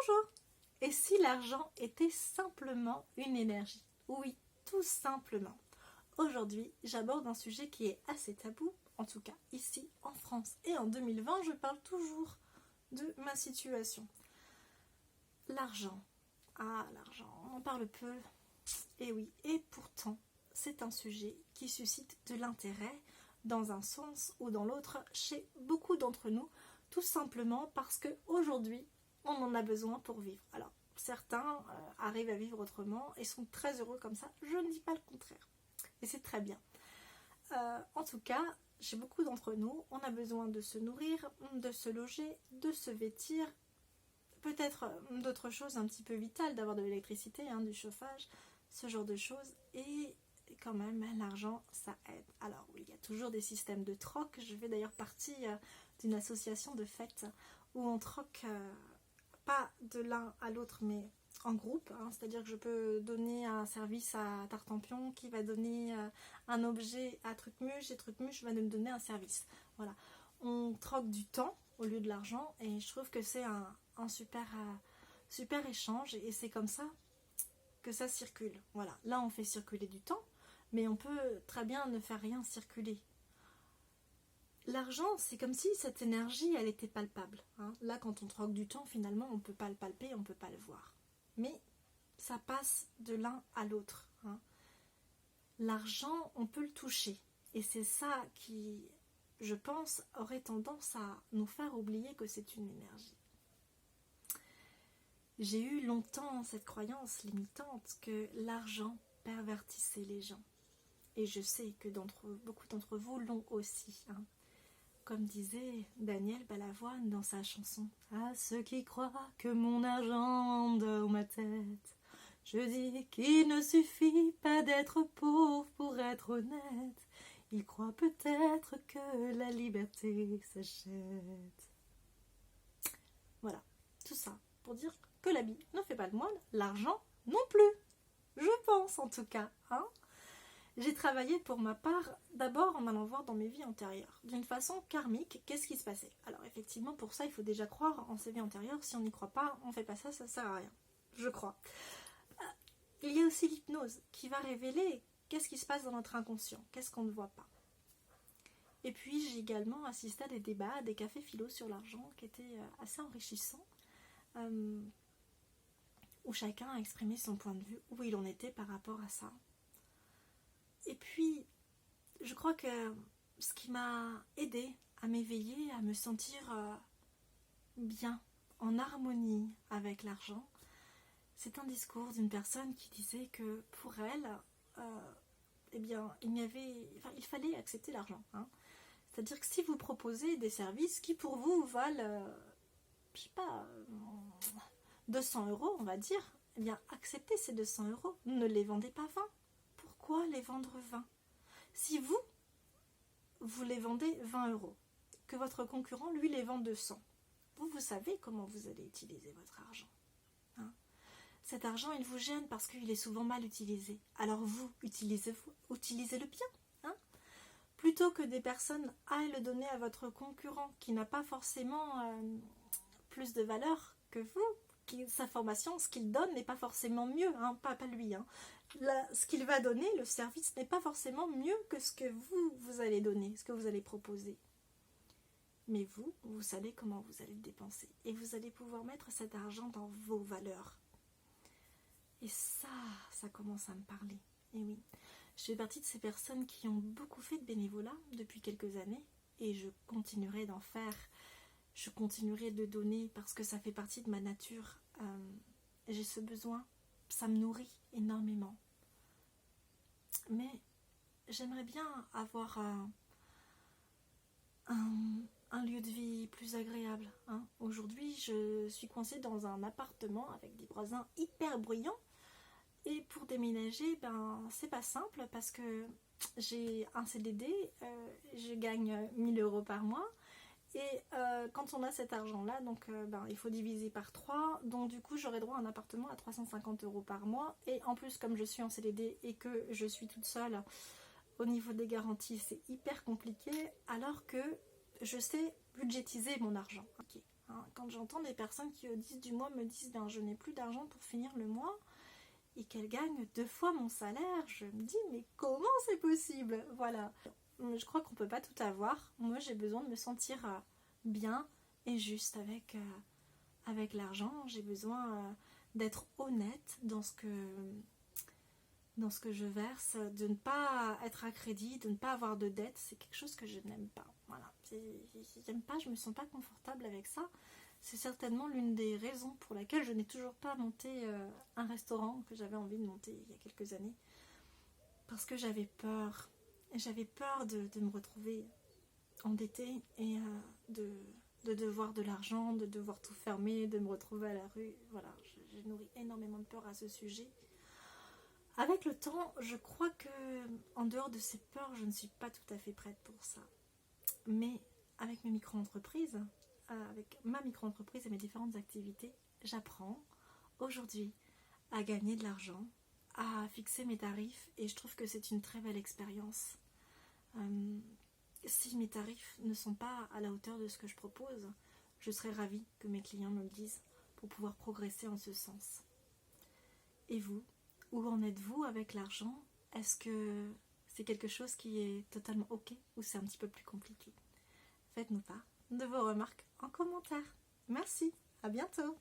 Bonjour! Et si l'argent était simplement une énergie? Oui, tout simplement. Aujourd'hui, j'aborde un sujet qui est assez tabou, en tout cas ici en France. Et en 2020, je parle toujours de ma situation. L'argent. Ah, l'argent, on en parle peu. Et oui, et pourtant, c'est un sujet qui suscite de l'intérêt dans un sens ou dans l'autre chez beaucoup d'entre nous, tout simplement parce qu'aujourd'hui, on en a besoin pour vivre. Alors, certains arrivent à vivre autrement et sont très heureux comme ça, je ne dis pas le contraire. Et c'est très bien. En tout cas, chez beaucoup d'entre nous, on a besoin de se nourrir, de se loger, de se vêtir, peut-être d'autres choses un petit peu vitales, d'avoir de l'électricité, du chauffage, ce genre de choses. Et quand même, l'argent, ça aide. Alors oui, il y a toujours des systèmes de troc. Je fais d'ailleurs partie d'une association de fêtes où on troque pas de l'un à l'autre, mais en groupe. C'est-à-dire que je peux donner un service à Tartampion qui va donner un objet à Trucmuche et Trucmuche va me donner un service. Voilà. On troque du temps au lieu de l'argent et je trouve que c'est un super échange et c'est comme ça que ça circule. Voilà. Là, on fait circuler du temps, mais on peut très bien ne faire rien circuler. L'argent, c'est comme si cette énergie, elle était palpable. Là, quand on troque du temps, finalement, on ne peut pas le palper, on ne peut pas le voir. Mais ça passe de l'un à l'autre. L'argent, on peut le toucher. Et c'est ça qui, je pense, aurait tendance à nous faire oublier que c'est une énergie. J'ai eu longtemps cette croyance limitante que l'argent pervertissait les gens. Et je sais que beaucoup d'entre vous l'ont aussi. Comme disait Daniel Balavoine dans sa chanson « À ceux qui croient que mon argent dort ma tête, je dis qu'il ne suffit pas d'être pauvre pour être honnête. Ils croient peut-être que la liberté s'achète. » Voilà, tout ça pour dire que l'habit ne fait pas le moine, l'argent non plus. Je pense en tout cas. J'ai travaillé pour ma part d'abord en allant voir dans mes vies antérieures. D'une façon karmique, qu'est-ce qui se passait? Alors effectivement, pour ça, il faut déjà croire en ses vies antérieures. Si on n'y croit pas, on ne fait pas ça, ça sert à rien. Je crois. Il y a aussi l'hypnose qui va révéler qu'est-ce qui se passe dans notre inconscient, qu'est-ce qu'on ne voit pas. Et puis j'ai également assisté à des débats, à des cafés philo sur l'argent qui étaient assez enrichissants, où chacun a exprimé son point de vue, où il en était par rapport à ça. Et puis, je crois que ce qui m'a aidée à m'éveiller, à me sentir bien, en harmonie avec l'argent, c'est un discours d'une personne qui disait que pour elle, il fallait accepter l'argent. C'est-à-dire que si vous proposez des services qui pour vous valent, 200 €, on va dire, eh bien acceptez ces 200 €, ne les vendez pas 20. Pourquoi les vendre 20? Si vous les vendez 20 €, que votre concurrent, lui, les vend 200, vous savez comment vous allez utiliser votre argent. Cet argent, il vous gêne parce qu'il est souvent mal utilisé. Alors vous, utilisez-le bien. Plutôt que des personnes aillent le donner à votre concurrent qui n'a pas forcément plus de valeur que vous, sa formation, ce qu'il donne n'est pas forcément mieux, pas lui. Ce qu'il va donner, le service, n'est pas forcément mieux que ce que vous allez donner, ce que vous allez proposer. Mais vous savez comment vous allez le dépenser. Et vous allez pouvoir mettre cet argent dans vos valeurs. Et ça commence à me parler. Et oui, je fais partie de ces personnes qui ont beaucoup fait de bénévolat depuis quelques années. Et je continuerai d'en faire. Je continuerai de donner parce que ça fait partie de ma nature. J'ai ce besoin. Ça me nourrit énormément. Mais j'aimerais bien avoir un lieu de vie plus agréable. Aujourd'hui, je suis coincée dans un appartement avec des voisins hyper bruyants. Et pour déménager, c'est pas simple parce que j'ai un CDD, je gagne 1 000 € par mois. Et quand on a cet argent-là, donc il faut diviser par 3. Donc du coup, j'aurai droit à un appartement à 350 € par mois. Et en plus, comme je suis en CDD et que je suis toute seule, au niveau des garanties, c'est hyper compliqué. Alors que je sais budgétiser mon argent. Okay. hein. Quand j'entends des personnes qui au 10 du mois me disent ben, je n'ai plus d'argent pour finir le mois et qu'elles gagnent 2 fois mon salaire, je me dis mais comment c'est possible? Voilà. Je crois qu'on ne peut pas tout avoir. Moi j'ai besoin de me sentir bien et juste avec l'argent. J'ai besoin d'être honnête dans ce que je verse, de ne pas être à crédit, de ne pas avoir de dette. C'est quelque chose que je n'aime pas. Voilà. J'aime pas, je me sens pas confortable avec ça. C'est certainement l'une des raisons pour laquelle je n'ai toujours pas monté un restaurant que j'avais envie de monter il y a quelques années. Parce que j'avais peur. J'avais peur de me retrouver endettée et de devoir de l'argent, de devoir tout fermer, de me retrouver à la rue. Voilà, j'ai nourri énormément de peur à ce sujet. Avec le temps, je crois que en dehors de ces peurs, je ne suis pas tout à fait prête pour ça. Mais avec mes micro-entreprises, avec ma micro-entreprise et mes différentes activités, j'apprends aujourd'hui à gagner de l'argent, à fixer mes tarifs et je trouve que c'est une très belle expérience. Si mes tarifs ne sont pas à la hauteur de ce que je propose, je serais ravie que mes clients me le disent pour pouvoir progresser en ce sens. Et vous, où en êtes-vous avec l'argent? Est-ce que c'est quelque chose qui est totalement ok ou c'est un petit peu plus compliqué? Faites-nous part de vos remarques en commentaire. Merci, à bientôt!